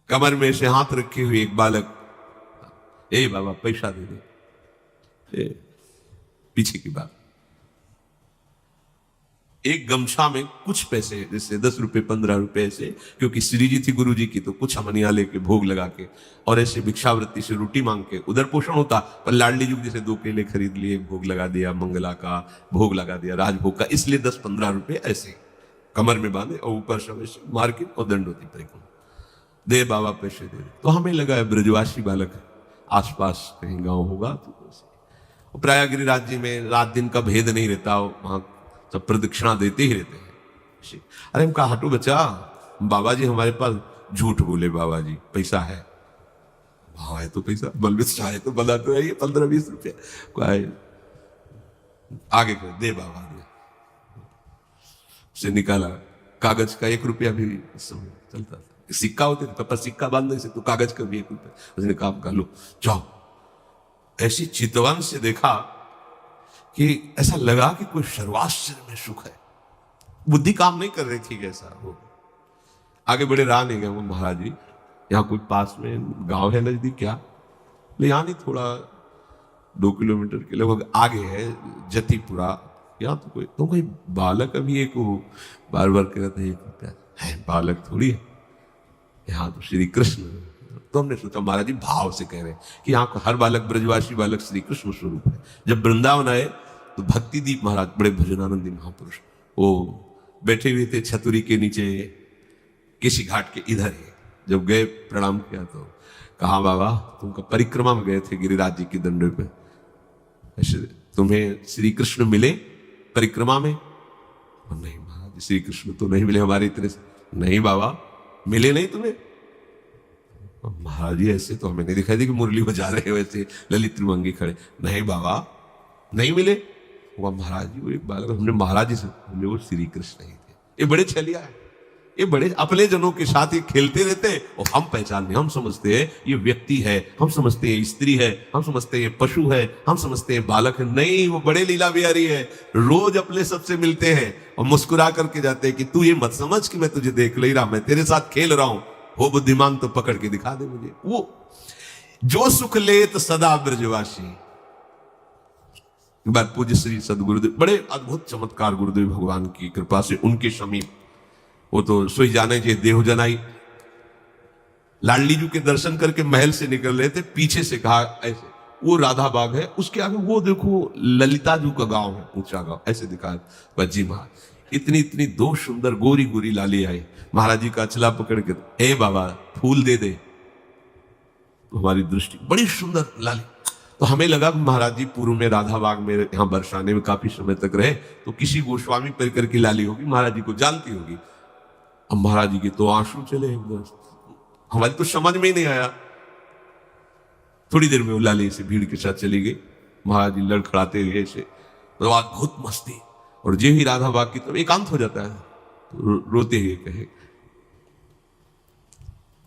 कमर में से हाथ रखे हुए एक बालक, ए बाबा पैसा दे दे। पीछे की बात, एक गमछा में कुछ पैसे, जैसे 10 रुपए 15 रुपए ऐसे, क्योंकि श्री जी थी गुरु जी की, तो कुछ हमनिया लेके भोग लगा के और ऐसे भिक्षावृत्ति से रोटी मांग के उधर पोषण होता। पर लाडली जी जैसे 2 केले खरीद लिए, भोग लगा दिया, मंगला का भोग लगा दिया, राजभोग का, इसलिए 10-15 रुपए ऐसे कमर में बांधे और ऊपर सब मार्केट और दंडोती परिक्रमा। दे बाबा पैसे दे। तो हमें लगा है ब्रजवासी बालक है, आसपास कहीं गांव होगा। तो प्राय गिरिराज जी में रात दिन का भेद नहीं रहता, वहां सब प्रदक्षिणा देते ही रहते हैं। अरे हम कहा हटो बच्चा, बाबा जी हमारे पास झूठ बोले, बाबा जी पैसा है। हाँ है तो पैसा, बलवित चाहे तो बना तो है, 15-20 रुपया आगे कर दे बाबा दे। से निकाला कागज का 1 रुपया भी चलता था, सिक्का होते थे पर सिक्का बांधने से, तो कागज का भी 1 रुपया। उसने काम कर लो जाओ। ऐसी चितवन से देखा कि ऐसा लगा कि कोई सर्वाश्चर्य में सुख है, बुद्धि काम नहीं कर रही थी कैसा हो। आगे बड़े रहा नहीं गए वो महाराज जी, यहाँ कोई पास में गांव है नजदीक क्या? यहाँ नहीं, थोड़ा 2 किलोमीटर के लगभग आगे है जतीपुरा। यहाँ तो कोई बालक अभी एक बार बार कहते हैं 1 रुपया है, बालक थोड़ी है, यहाँ तो श्री कृष्ण। तो हमने सोचा महाराज जी भाव से कह रहे हैं कि यहाँ को हर बालक ब्रजवासी बालक श्री कृष्ण स्वरूप है। जब वृंदावन आए तो भक्ति दीप महाराज बड़े भजनानंदी महापुरुष वो बैठे हुए थे छतुरी के नीचे, किसी घाट के इधर ही। जब गए प्रणाम किया तो कहा बाबा तुमका परिक्रमा में गए थे गिरिराज जी की दंडे पे, ऐसे तुम्हें श्री कृष्ण मिले परिक्रमा में? और नहीं महाराज श्री कृष्ण तो नहीं मिले हमारे इतने से। नहीं बाबा मिले नहीं तुम्हें? महाराज जी ऐसे तो हमें नहीं दिखाई दी कि मुरली बजा रहे हो ऐसे ललित त्रिभंगी खड़े। नहीं बाबा नहीं मिले। वो महाराज जी वो एक बालक, हमने महाराज जी से बोले वो श्री कृष्ण ही थे। ये बड़े छलिया है, ये बड़े अपने जनों के साथ ये खेलते रहते हैं और हम पहचानते, हम समझते हैं ये व्यक्ति है, हम समझते हैं स्त्री है, हम समझते हैं ये पशु है, हम समझते हैं बालक है। नहीं, वो बड़े लीला बिहारी है, रोज अपने सबसे मिलते हैं और मुस्कुरा करके जाते हैं कि तू ये मत समझ कि मैं तुझे देख नहीं रहा, मैं तेरे साथ खेल रहा हूं। हो बुद्धिमान तो पकड़ के दिखा दे मुझे। वो जो सुख ले तो सदा ब्रजवासी। एक बार पूज्य श्री सदगुरुदेव, बड़े अद्भुत चमत्कार गुरुदेव भगवान की कृपा से उनके समीप, वो तो सोई जाने जे देह जनाई, लाडली जी के दर्शन करके महल से निकल रहे थे, पीछे से कहा ऐसे वो राधा बाग है, उसके आगे वो देखो ललिता जी का गांव है, ऊंचा गांव, ऐसे दिखा बज्जी महाराज। इतनी इतनी 2 सुंदर गोरी गोरी लाली आई, महाराज जी का अचला पकड़ के ए बाबा फूल दे दे। तो हमारी दृष्टि बड़ी सुंदर लाली, तो हमें लगा महाराज जी पूर्व में राधा बाग में यहाँ बरसाने में काफी समय तक रहे, तो किसी गोस्वामी परिकर की लाली होगी, महाराज जी को जानती होगी। अब महाराज जी के तो आंसू चले एकदम, हमारी तो समझ में ही नहीं आया। थोड़ी देर में वो लाली से भीड़ के साथ चली गई, महाराज जी लड़खड़ाते हुए ऐसे, तो अद्भुत मस्ती। और जे ही राधा बाग की तरफ एकांत हो जाता है तो रोते हुए कहे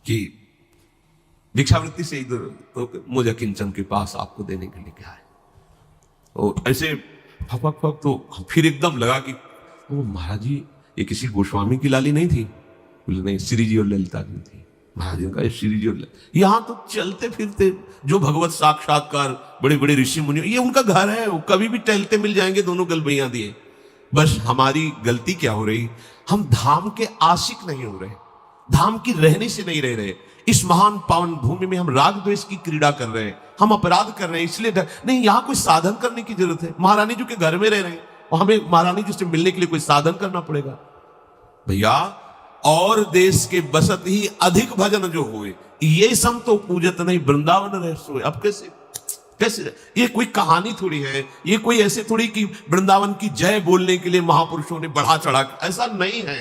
कि भिक्षावृत्ति से इधर तो मुझे किंचन के पास आपको देने के लिए क्या है। और ऐसे फक फक फक, तो फिर एकदम लगा कि वो महाराज जी ये किसी गोस्वामी की लाली नहीं थी? बोले नहीं, श्री जी और ललिता जी थी। महाराज जी का श्री जी और यहाँ तो चलते फिरते जो भगवत साक्षात्कार बड़े बड़े ऋषि मुनि, ये उनका घर है, वो कभी भी टहलते मिल जाएंगे, दोनों गलबैया दिए। बस हमारी गलती क्या हो रही, हम धाम के आशिक नहीं हो रहे, धाम की रहने से नहीं रह रहे। इस महान पावन भूमि में हम राग द्वेष की क्रीड़ा कर रहे हैं, हम अपराध कर रहे हैं, इसलिए नहीं, यहाँ कोई साधन करने की जरूरत है। महारानी जी के घर में रह रहे हैं और हमें महारानी जी से मिलने के लिए कोई साधन करना पड़ेगा। भैया और देश के बसत ही अधिक भजन जो हुए, ये सम तो पूजत नहीं वृंदावन रह सोए। अब कैसे कैसे, ये कोई कहानी थोड़ी है, ये कोई ऐसे थोड़ी कि वृंदावन की जय बोलने के लिए महापुरुषों ने बढ़ा चढ़ा, ऐसा नहीं है,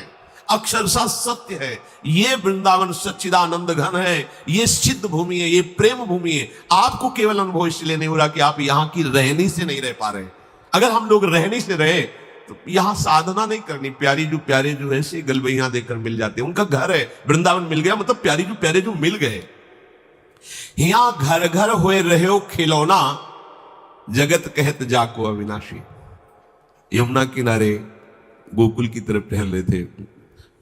अक्षरशः सत्य है। ये वृंदावन सच्चिदानंद घन है, ये सिद्ध भूमि है, ये प्रेम भूमि है। आपको केवल अनुभव इसलिए नहीं हो रहा कि आप यहाँ की रहनी से नहीं रह पा रहे। अगर हम लोग रहनी से रहे तो यहाँ साधना नहीं करनी। प्यारे जो ऐसे गलबैया देकर मिल जाते हैं, उनका घर है, वृंदावन मिल गया मतलब प्यारे जो मिल गए। यहाँ घर घर हुए रहे खिलौना, जगत कहत जाको अविनाशी। यमुना किनारे गोकुल की तरफ टहल रहे थे,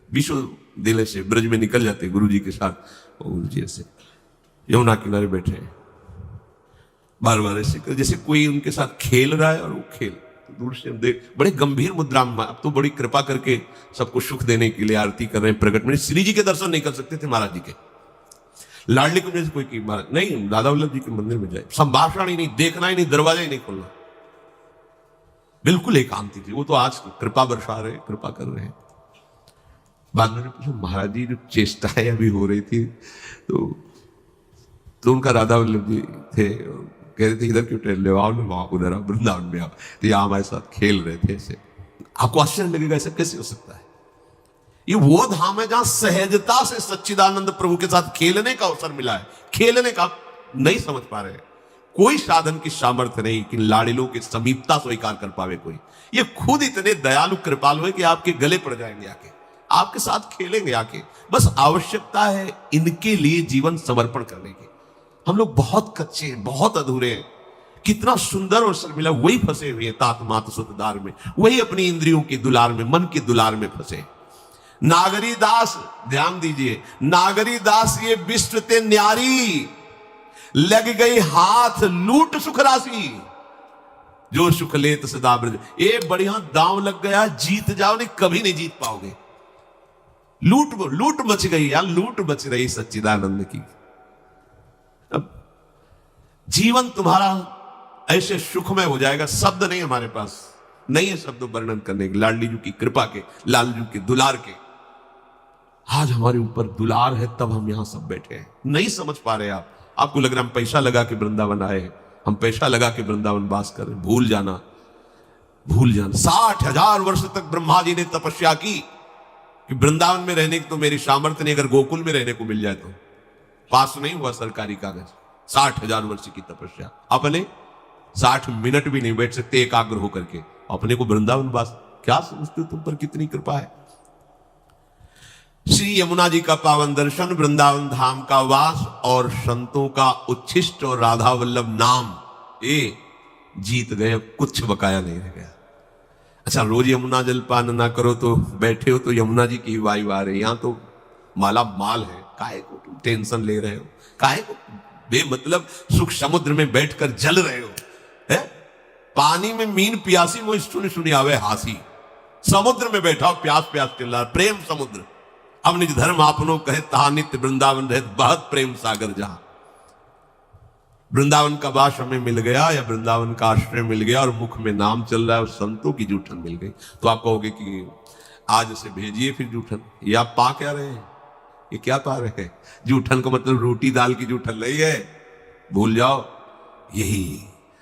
विश्व दिल से ब्रज में निकल जाते गुरु जी के साथ। गुरु जी ऐसे यमुना किनारे बैठे हैं, बार बार ऐसे जैसे कोई उनके साथ खेल रहा है, और वो खेल तो दूर से हम देख, बड़े गंभीर मुद्रा में, अब तो बड़ी कृपा करके सबको सुख देने के लिए आरती कर रहे हैं प्रकट में। श्री जी के दर्शन नहीं कर सकते थे महाराज जी के, लाडली को जैसे कोई की महाराज नहीं, राधा वल्लभ जी के मंदिर में जाए, संभाषण ही नहीं, देखना ही नहीं, दरवाजा ही नहीं खोलना, बिल्कुल एकांति थी। वो तो आज कृपा बरसा रहे, कृपा कर रहे हैं। बाद में पूछा महाराज जी जो चेष्टाएं अभी हो रही थी, तो उनका राधा वल्लभ जी थे, कह रहे थे इधर क्यों टहल रहे हो, आओ ना वहां, उधर आओ, वृंदावन में आओ। तो यहाँ हमारे साथ खेल रहे थे ऐसे। आपको आश्चर्य लगेगा ऐसा कैसे हो सकता है। ये वो धाम है जहां सहजता से सच्चिदानंद प्रभु के साथ खेलने का अवसर मिला है। खेलने का नहीं समझ पा रहे, कोई साधन की सामर्थ्य नहीं कि लाड़िलों की समीपता स्वीकार कर पावे कोई। ये खुद इतने दयालु कृपालु है कि आपके गले पड़ जाएंगे आके, आपके साथ खेलेंगे आके। बस आवश्यकता है इनके लिए जीवन समर्पण करने की। हम लोग बहुत कच्चे हैं, बहुत अधूरे हैं। कितना सुंदर अवसर मिला, वही फंसे हुए तात मात सुतदार में, वही अपनी इंद्रियों के दुलार में, मन के दुलार में फंसे। नागरी दास, ध्यान दीजिए, नागरी दास ये विश्व ते न्यारी, लग गई हाथ लूट सुख राशि, जो सुख लेत सदा ब्रज। ये बढ़िया दांव लग गया, जीत जाओ नहीं, कभी नहीं जीत पाओगे। लूट मच गई यार, लूट मच रही सच्चिदानंद की। अब जीवन तुम्हारा ऐसे सुखमय हो जाएगा, शब्द नहीं हमारे पास, नहीं है शब्द वर्णन करने के। लाडली जी की कृपा के, लाल जी के दुलार के, आज हमारे ऊपर दुलार है, तब हम यहां सब बैठे हैं। नहीं समझ पा रहे आप, आपको लग रहा हम पैसा लगा के वृंदावन आए, हम पैसा लगा के वृंदावन वास कर रहे। भूल जाना, भूल जाना। 60,000 वर्ष तक ब्रह्मा जी ने तपस्या की कि वृंदावन में रहने की तो मेरी सामर्थ्य नहीं, अगर गोकुल में रहने को मिल जाए तो। पास नहीं हुआ सरकारी कागज। 60,000 वर्ष की तपस्या, अपने 60 मिनट भी नहीं बैठ सकते एकाग्र होकर के, अपने को वृंदावन वास। क्या समझते हो तुम पर कितनी कृपा है। श्री यमुना जी का पावन दर्शन, वृंदावन धाम का वास और संतों का उच्छिष्ट और राधा वल्लभ नाम, ये जीत गए, कुछ बकाया नहीं रह गया। अच्छा, रोज यमुना जलपान ना करो तो बैठे हो तो यमुना जी की वायु आ रही, यहां तो माला माल है, काहे को तुम टेंशन ले रहे हो, काहे को बेमतलब सुख समुद्र में बैठकर जल रहे हो। है पानी में मीन प्यासी वो सुनी आवे हासी, समुद्र में बैठा हो प्यास प्यास चिल्ला, प्रेम समुद्र। अब निज धर्म आपनो कहे तहा नित्य वृंदावन रहे, बहुत प्रेम सागर जहां। वृंदावन का वास हमें मिल गया, या वृंदावन का आश्रय मिल गया, और मुख में नाम चल रहा है, और संतों की जूठन मिल गई, तो आप कहोगे कि आज से भेजिए फिर जूठन। ये आप पा क्या रहे हैं, ये क्या पा रहे हैं। जूठन का मतलब रोटी दाल की जूठन नहीं है, भूल जाओ। यही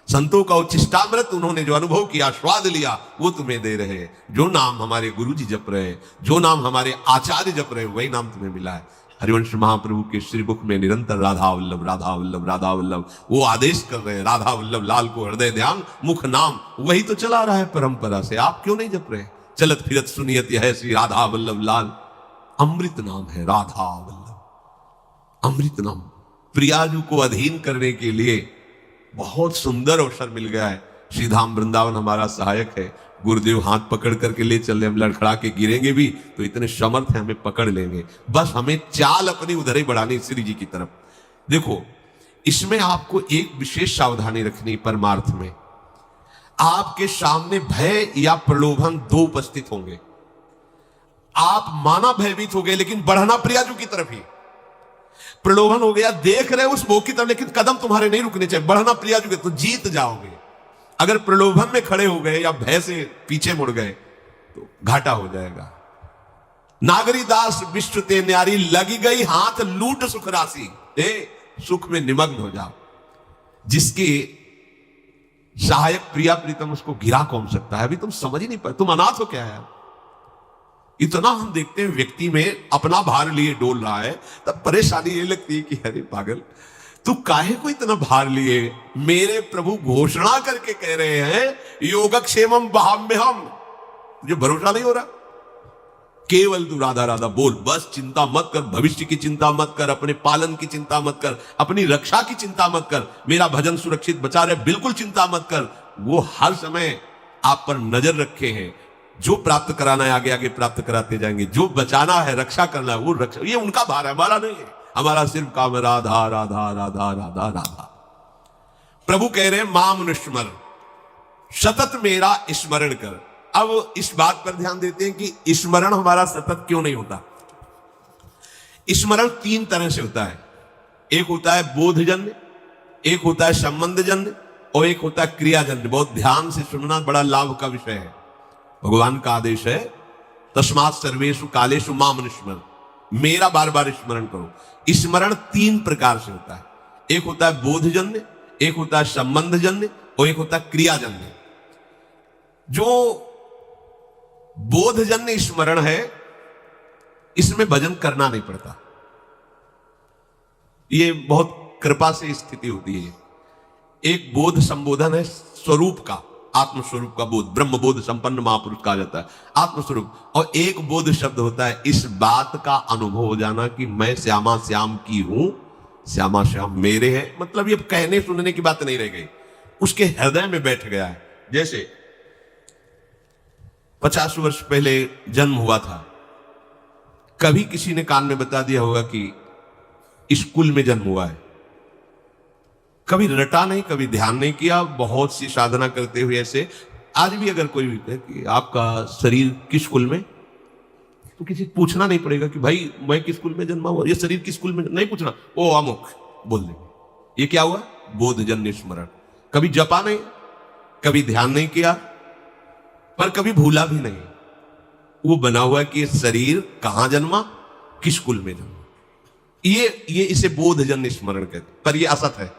संतों का उच्छिष्टामृत, उन्होंने जो अनुभव किया, स्वाद लिया, वो तुम्हें दे रहे हैं। जो नाम हमारे गुरु जी जप रहे हैं, जो नाम हमारे आचार्य जप रहे हैं, वही नाम तुम्हें मिला है। हरिवंश महाप्रभु के श्रीमुख में निरंतर राधा वल्लभ राधा वल्लभ राधा वल्लभ, वो आदेश कर रहे हैं, राधा वल्लभ लाल को हृदय ध्यान मुख नाम, वही तो चला रहा है परंपरा से। आप क्यों नहीं जप रहे। चलत फिरत सुनियत है श्री राधा वल्लभ लाल, अमृत नाम है राधा वल्लभ, अमृत नाम। प्रियाजू को अधीन करने के लिए बहुत सुंदर अवसर मिल गया है। श्रीधाम वृंदावन हमारा सहायक है। गुरुदेव हाथ पकड़ करके ले चल रहे, हम लड़खड़ा के गिरेंगे भी तो इतने समर्थ हैं, हमें पकड़ लेंगे। बस हमें चाल अपनी उधर ही बढ़ानी, श्री जी की तरफ। देखो, इसमें आपको एक विशेष सावधानी रखनी। परमार्थ में आपके सामने भय या प्रलोभन दो उपस्थित होंगे। आप माना भयभीत हो गए, लेकिन बढ़ना प्रियाजू की तरफ ही। प्रलोभन हो गया, देख रहे हो उस भोग की तरफ, लेकिन कदम तुम्हारे नहीं रुकने चाहिए, बढ़ना प्रियाजू के, तो जीत जाओगे। अगर प्रलोभन में खड़े हो गए या भय से पीछे मुड़ गए तो घाटा हो जाएगा। नागरी दास विश्व ते न्यारी, लगी गई हाथ लूट सुख राशि। सुख में निमग्न हो जाओ। जिसके सहायक प्रिया प्रीतम, उसको गिरा कौन सकता है। अभी तुम समझ ही नहीं पाए, तुम अनाथ हो क्या यार। इतना हम देखते हैं व्यक्ति में अपना भार लिए डोल रहा है, तब परेशानी ये लगती है कि अरे पागल, तू काहे को इतना भार लिए। मेरे प्रभु घोषणा करके कह रहे हैं, योगक्षेमम वहाम्यहम्। मुझे भरोसा नहीं हो रहा। केवल तू राधा राधा बोल, बस चिंता मत कर, भविष्य की चिंता मत कर, अपने पालन की चिंता मत कर, अपनी रक्षा की चिंता मत कर, मेरा भजन सुरक्षित बचा रहे, बिल्कुल चिंता मत कर। वो हर समय आप पर नजर रखे हैं, जो प्राप्त कराना है आगे आगे प्राप्त कराते जाएंगे, जो बचाना है रक्षा करना है वो रक्षा, ये उनका भार है, हमारा नहीं है। हमारा सिर्फ काम है राधा राधा राधा राधा राधा। प्रभु कह रहे हैं माम अनुस्मर, सतत मेरा स्मरण कर। अब इस बात पर ध्यान देते हैं कि स्मरण हमारा सतत क्यों नहीं होता। स्मरण तीन तरह से होता है, एक होता है बोधजन्य, एक होता है संबंधजन्य और एक होता है क्रियाजन्य। बहुत ध्यान से सुनना, बड़ा लाभ का विषय है। भगवान का आदेश है तस्मात् सर्वेषु कालेषु माम अनुस्मर, मेरा बार बार स्मरण करो। स्मरण तीन प्रकार से होता है, एक होता है बोधजन्य, एक होता है संबंधजन्य और एक होता है क्रियाजन्य। जो बोधजन्य स्मरण है इसमें भजन करना नहीं पड़ता, ये बहुत कृपा से स्थिति होती है। एक बोध संबोधन है स्वरूप का, आत्मस्वरूप का बोध, ब्रह्म बोध संपन्न महापुरुष कहा जाता है आत्मस्वरूप। और एक बोध शब्द होता है इस बात का अनुभव हो जाना कि मैं श्यामा श्याम की हूं, श्यामा श्याम मेरे हैं। मतलब ये कहने सुनने की बात नहीं रह गई, उसके हृदय में बैठ गया है। जैसे 50 वर्ष पहले जन्म हुआ था, कभी किसी ने कान में बता दिया होगा कि स्कूल में जन्म हुआ है, कभी रटा नहीं, कभी ध्यान नहीं किया, बहुत सी साधना करते हुए ऐसे। आज भी अगर कोई कहे कि आपका शरीर किस स्कूल में, तो किसी पूछना नहीं पड़ेगा कि भाई मैं किस स्कूल में जन्मा हुआ, ये शरीर किस स्कूल में, नहीं पूछना, ओ अमुक बोल देंगे। ये क्या हुआ? बोधजन्य स्मरण। कभी जपा नहीं, कभी ध्यान नहीं किया, पर कभी भूला भी नहीं। वो बना हुआ कि ये शरीर कहां जन्मा, किस कुल में जन्मा। ये इसे बोधजन्य स्मरण कहते, पर ये असत है,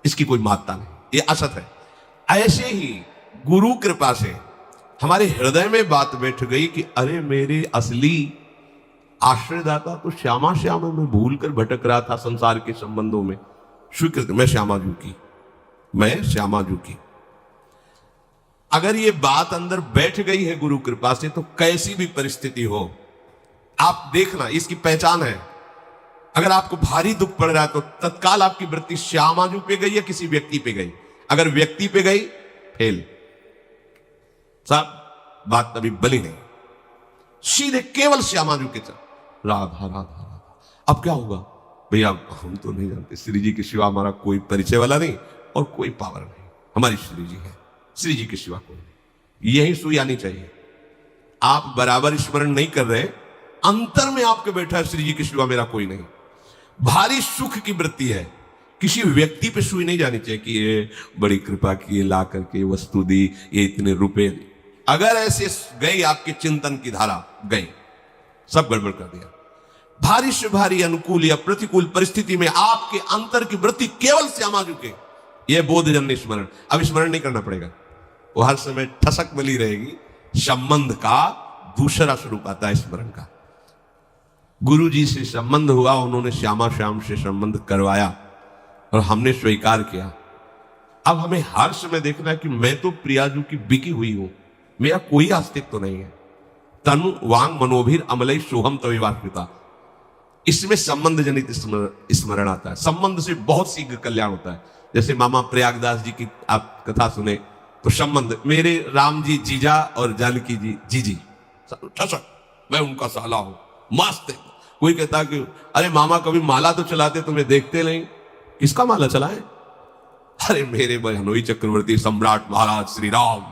इसकी कोई महत्ता नहीं, ये असत है। ऐसे ही गुरु कृपा से हमारे हृदय में बात बैठ गई कि अरे मेरे असली आश्रयदाता तो श्यामा श्याम में भूल कर भटक रहा था संसार के संबंधों में। स्वीकृत, मैं श्यामाजू की, मैं श्यामाजू की। अगर ये बात अंदर बैठ गई है गुरु कृपा से, तो कैसी भी परिस्थिति हो आप देखना, इसकी पहचान है। अगर आपको भारी दुख पड़ रहा है तो तत्काल आपकी वृत्ति श्यामाजू पे गई या किसी व्यक्ति पे गई। अगर व्यक्ति पे गई फेल, साहब बात तभी बली नहीं, सीधे केवल श्यामाजू के चल राधा राधा राधा। अब क्या होगा भैया, हम तो नहीं जानते, श्री जी के सिवा हमारा कोई परिचय वाला नहीं और कोई पावर नहीं, हमारी श्री जी है, श्री जी के सिवा कोई नहीं। यही सुई आनी चाहिए। आप बराबर स्मरण नहीं कर रहे, अंतर में आपके बैठा है श्री जी के सिवा मेरा कोई नहीं। भारी सुख की वृत्ति है, किसी व्यक्ति पे सुई नहीं जानी चाहिए कि ये बड़ी कृपा की, ये ला करके वस्तु दी, ये इतने रुपए। अगर ऐसे गई आपके चिंतन की धारा गई, सब गड़बड़ कर दिया। भारी से भारी अनुकूल या प्रतिकूल परिस्थिति में आपके अंतर की वृत्ति केवल श्यामाजू के, यह बोधजन्य स्मरण। अब स्मरण नहीं करना पड़ेगा, वो हर समय ठसक बली रहेगी। संबंध का दूसरा स्वरूप आता है स्मरण का। गुरु जी से संबंध हुआ, उन्होंने श्यामा श्याम से संबंध करवाया और हमने स्वीकार किया। अब हमें हर समय देखना है कि मैं तो प्रियाजू की बिकी हुई हूं, मेरा कोई अस्तित्व तो नहीं है। तनु वांग मनोभीर अमलई सोहम तविवास्मिता, इसमें संबंध जनित स्मरण आता है। संबंध से बहुत शीघ्र कल्याण होता है। जैसे मामा प्रयागदास जी की आप कथा सुने तो संबंध, मेरे राम जी जीजा और जानकी जी जीजी, मैं उनका साला हूं, मस्त है। कोई कहता कि अरे मामा कभी माला तो चलाते, तुम्हें देखते नहीं, किसका माला चलाए? अरे मेरे बहनोई चक्रवर्ती सम्राट महाराज श्री राम,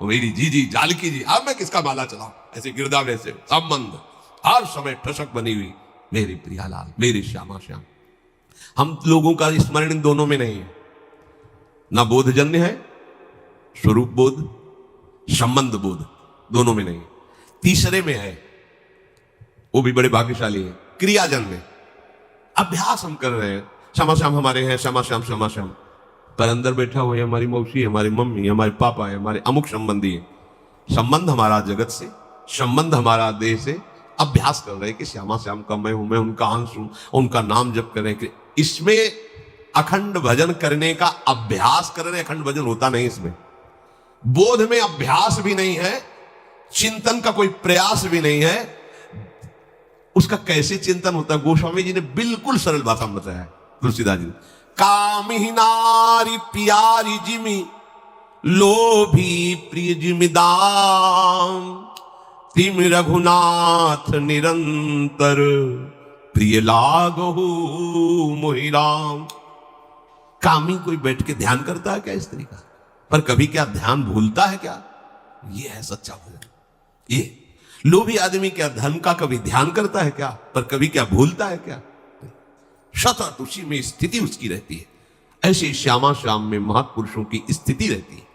मेरी जीजी जानकी जी, अब मैं किसका माला चलाऊं? ऐसे गिरदा में से संबंध हर समय ठसक बनी हुई, मेरे प्रियालाल, मेरे श्यामा श्याम। हम लोगों का स्मरण इन दोनों में नहीं है, ना बोधजन्य है, स्वरूप बोध, संबंध बोध, दोनों में नहीं। तीसरे में है, वो भी बड़े भाग्यशाली है, क्रियाजन्य। अभ्यास हम कर रहे हैं, श्यामा श्याम हमारे हैं, श्यामा श्याम श्यामा श्याम, पर अंदर बैठा हुआ है हमारी मौसी, हमारी मम्मी, हमारे पापा है, हमारे अमुक संबंधी है। संबंध हमारा जगत से, संबंध हमारा देह से। अभ्यास कर रहे हैं कि श्यामा श्याम का मैं हूं, मैं उनका अंश हूं, उनका नाम जप कर रहे हैं। इसमें अखंड भजन करने का अभ्यास कर रहे हैं, अखंड भजन होता नहीं इसमें। बोध में अभ्यास भी नहीं है, चिंतन का कोई प्रयास भी नहीं है। उसका कैसे चिंतन होता है, गोस्वामी जी ने बिल्कुल सरल भाषा में बताया है, तुलसीदास जी ने। कामिही नारी प्यारी जिमी लोभी प्रिय जिमिदाम, तिम रघुनाथ निरंतर, प्रिय लागहु मोहि राम। कामी कोई बैठ के ध्यान करता है क्या स्त्री का? पर कभी क्या ध्यान भूलता है क्या? ये है सच्चा भजन। ये लोभी आदमी क्या धन का कभी ध्यान करता है क्या? पर कभी क्या भूलता है क्या? सतत उसी में स्थिति उसकी रहती है। ऐसे श्यामा श्याम में महापुरुषों की स्थिति रहती है,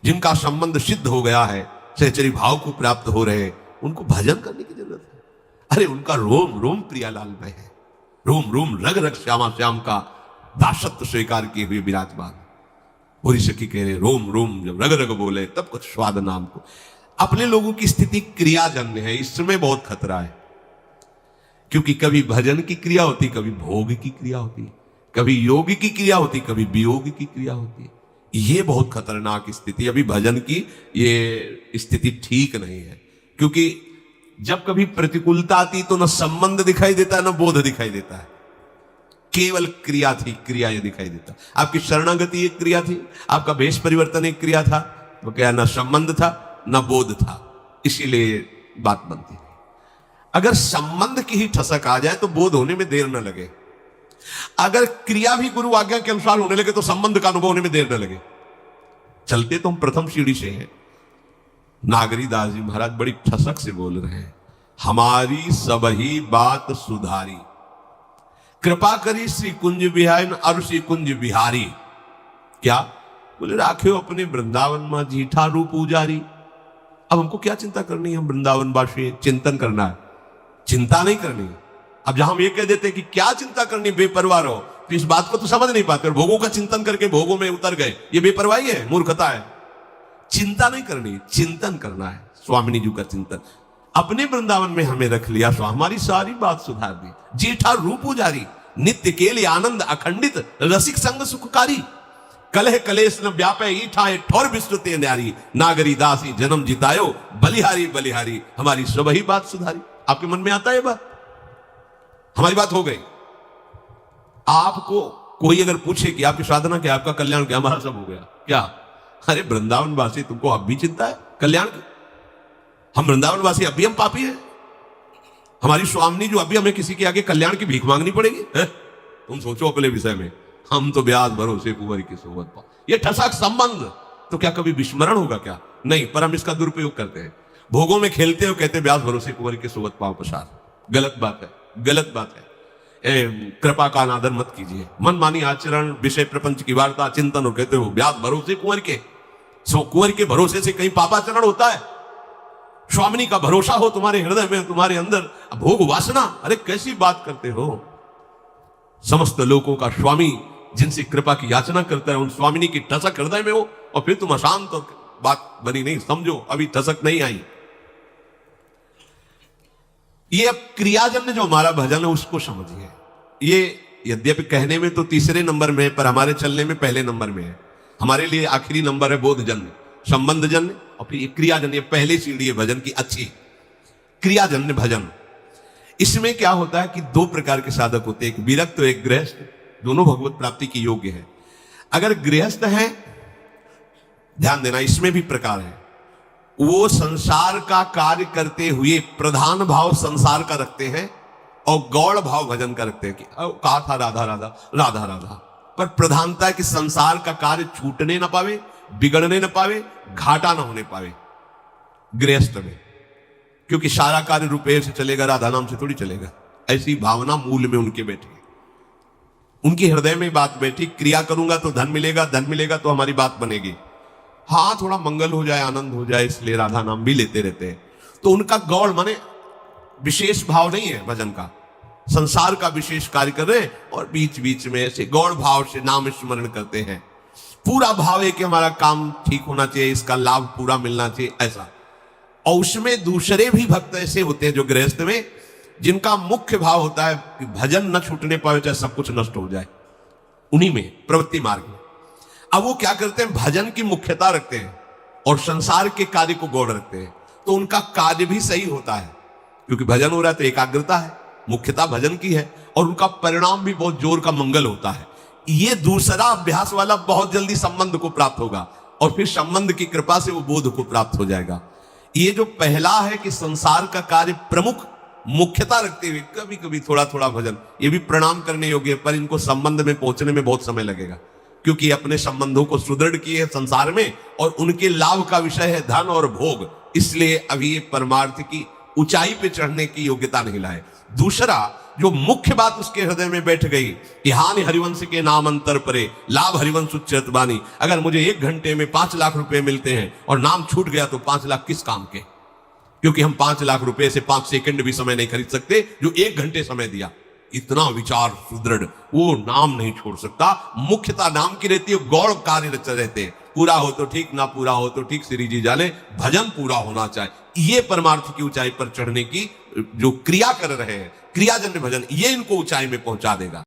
जिनका संबंध सिद्ध हो गया है, सहचरी भाव को प्राप्त हो रहे हैं, उनको भजन करने की जरूरत है। अरे उनका रोम रोम प्रियालाल में है, रोम रोम रग रग श्यामा श्याम का दासत्व स्वीकार किए हुए विराजमान। पूरी सखी कह रहे रोम रोम जब रग रग बोले तब कुछ स्वाद नाम को। अपने लोगों की स्थिति क्रियाजन्य है, इसमें बहुत खतरा है, क्योंकि कभी भजन की क्रिया होती, कभी भोग की क्रिया होती, कभी योग की क्रिया होती, कभी वियोग की क्रिया होती। ये बहुत खतरनाक स्थिति। अभी भजन की ये स्थिति ठीक नहीं है, क्योंकि जब कभी प्रतिकूलता आती तो न संबंध दिखाई देता है, न बोध दिखाई देता है, केवल क्रिया थी, क्रिया ये दिखाई देता। आपकी शरणागति एक क्रिया थी, आपका भेष परिवर्तन एक क्रिया था, वो क्या न संबंध था न बोध था, इसीलिए बात बनती है। अगर संबंध की ही ठसक आ जाए तो बोध होने में देर न लगे, अगर क्रिया भी गुरु आज्ञा के अनुसार होने लगे तो संबंध का अनुभव होने में देर न लगे। चलते तो हम प्रथम सीढ़ी से हैं। नागरी दास जी महाराज बड़ी ठसक से बोल रहे हैं, हमारी सबही बात सुधारी, कृपा करी श्री कुंज बिहारी और श्री कुंज बिहारी। क्या बोले? राखे अपने वृंदावन में जीठा रूप उजारी। अब हमको क्या चिंता करनी है? हम वृंदावन वासी, चिंतन करना है, चिंता नहीं करनी। अब जहां हम ये कह देते कि क्या चिंता करनी, बेपरवाह रहो, तो इस बात को तो समझ नहीं पाते और भोगों का चिंतन करके भोगों में उतर गए। ये बेपरवाही है, मूर्खता है। चिंता नहीं करनी, चिंतन करना है, स्वामिनी जी का चिंतन। अपने वृंदावन में हमें रख लिया, सो हमारी सारी बात सुधार दी। जेठा रूप उजारी, नित्य के लिए आनंद अखंडित, रसिक संग सुखकारी, कलह कलेश न व्यापे ईठाए ठोर विस्तृते न्यारी, नागरी दासी जन्म जितायो, बलिहारी बलिहारी, हमारी सब ही बात सुधारी। आपके मन में आता है बात? हमारी बात हो गई। आपको कोई अगर पूछे कि आपकी साधना क्या, आपका कल्याण क्या, हमारा सब हो गया क्या? अरे वृंदावन वासी, तुमको अब भी चिंता है कल्याण की? हम वृंदावन वासी अब भी हम पापी हैं? हमारी स्वामिनी जो अभी हमें किसी के आगे कल्याण की भीख मांगनी पड़ेगी है? तुम सोचो अपने विषय में। हम तो ब्याज भरोसे कुंवर की सोबत पाओ। ये ठसक संबंध तो क्या कभी विस्मरण होगा क्या? नहीं, पर हम इसका दुरुपयोग करते हैं, भोगों में खेलते हो, कहते ब्याज भरोसे कुंवर की सोबत पाओ प्रसाद। गलत बात है, गलत बात है। कृपा का अनादर मत कीजिए। मनमानी आचरण, विषय प्रपंच की वार्ता, चिंतन और कहते हो ब्याज भरोसे कुंवर के। सो कुंवर के भरोसे से कहीं पापाचरण होता है? स्वामिनी का भरोसा हो तुम्हारे हृदय में, तुम्हारे अंदर भोग वासना, अरे कैसी बात करते हो? समस्त लोगों का स्वामी जिनसे कृपा की याचना करता है, उन स्वामिनी की ठसक हृदय में हो और फिर तुम अशांत, और बात बनी नहीं। समझो अभी ठसक नहीं आई। ये अब क्रियाजन्य जो हमारा भजन है उसको समझिए। ये यद्यपि कहने में तो तीसरे नंबर में है, पर हमारे चलने में पहले नंबर में है। हमारे लिए आखिरी नंबर है बोधजन्य, संबंधजन्य, और फिर ये क्रियाजन्य, पहले सीढ़ी है भजन की अच्छी, क्रियाजन्य भजन। इसमें क्या होता है कि दो प्रकार के साधक होते हैं, एक विरक्त और एक गृहस्थ। दोनों भगवत प्राप्ति के योग्य है। अगर गृहस्थ है, ध्यान देना, इसमें भी प्रकार है। वो संसार का कार्य करते हुए प्रधान भाव संसार का रखते हैं और गौड़ भाव भजन का रखते हैं। कि कहा था राधा राधा राधा राधा, पर प्रधानता है कि संसार का कार्य छूटने ना पावे, बिगड़ने ना पावे, घाटा ना होने पावे गृहस्थ में, क्योंकि सारा कार्य रुपये से चलेगा, राधा नाम से थोड़ी चलेगा। ऐसी भावना मूल में उनके बैठी, उनके हृदय में बात बैठी। क्रिया करूंगा तो धन मिलेगा, धन मिलेगा तो हमारी बात बनेगी। हाँ, थोड़ा मंगल हो जाए, आनंद हो जाए, इसलिए राधा नाम भी लेते रहते हैं। तो उनका गौड़ माने विशेष भाव नहीं है भजन का, संसार का विशेष कार्य कर रहे हैं और बीच बीच में ऐसे गौड़ भाव से नाम स्मरण करते हैं। पूरा भाव है कि हमारा काम ठीक होना चाहिए, इसका लाभ पूरा मिलना चाहिए, ऐसा। और उसमें दूसरे भी भक्त ऐसे होते हैं जो गृहस्थ में, जिनका मुख्य भाव होता है कि भजन न छूटने पाए, चाहे सब कुछ नष्ट हो जाए। उन्हीं में प्रवृत्ति मार्ग में अब वो क्या करते हैं, भजन की मुख्यता रखते हैं और संसार के कार्य को गौड़ रखते हैं। तो उनका कार्य भी सही होता है, क्योंकि भजन हो रहा है तो एकाग्रता है, मुख्यता भजन की है, और उनका परिणाम भी बहुत जोर का मंगल होता है। ये दूसरा अभ्यास वाला बहुत जल्दी संबंध को प्राप्त होगा, और फिर संबंध की कृपा से वो बोध को प्राप्त हो जाएगा। ये जो पहला है कि संसार का कार्य प्रमुख मुख्यता रखते हुए कभी कभी थोड़ा थोड़ा भजन, ये भी प्रणाम करने योग्य है, पर इनको संबंध में पहुंचने में बहुत समय लगेगा, क्योंकि अपने संबंधों को सुदृढ़ किए है संसार में और उनके लाभ का विषय है धन और भोग, इसलिए अभी ये परमार्थ की ऊंचाई पे चढ़ने की योग्यता नहीं लाए। दूसरा जो मुख्य बात उसके हृदय में बैठ गई कि हानि हरिवंश के नाम अंतर परे, लाभ हरिवंश उच्चत बानी। अगर मुझे 1 घंटे में 5 लाख रुपए मिलते हैं और नाम छूट गया तो 5 लाख किस काम के, क्योंकि हम 5 लाख रुपए से 5 सेकंड भी समय नहीं खरीद सकते जो 1 घंटे समय दिया। इतना विचार सुदृढ़, वो नाम नहीं छोड़ सकता। मुख्यता नाम की रहती है, गौड़ कार्य रहते हैं, पूरा हो तो ठीक, ना पूरा हो तो ठीक, श्री जी जाने, भजन पूरा होना चाहिए। ये परमार्थ की ऊंचाई पर चढ़ने की जो क्रिया कर रहे हैं, क्रियाजन्य भजन, ये इनको ऊंचाई में पहुंचा देगा।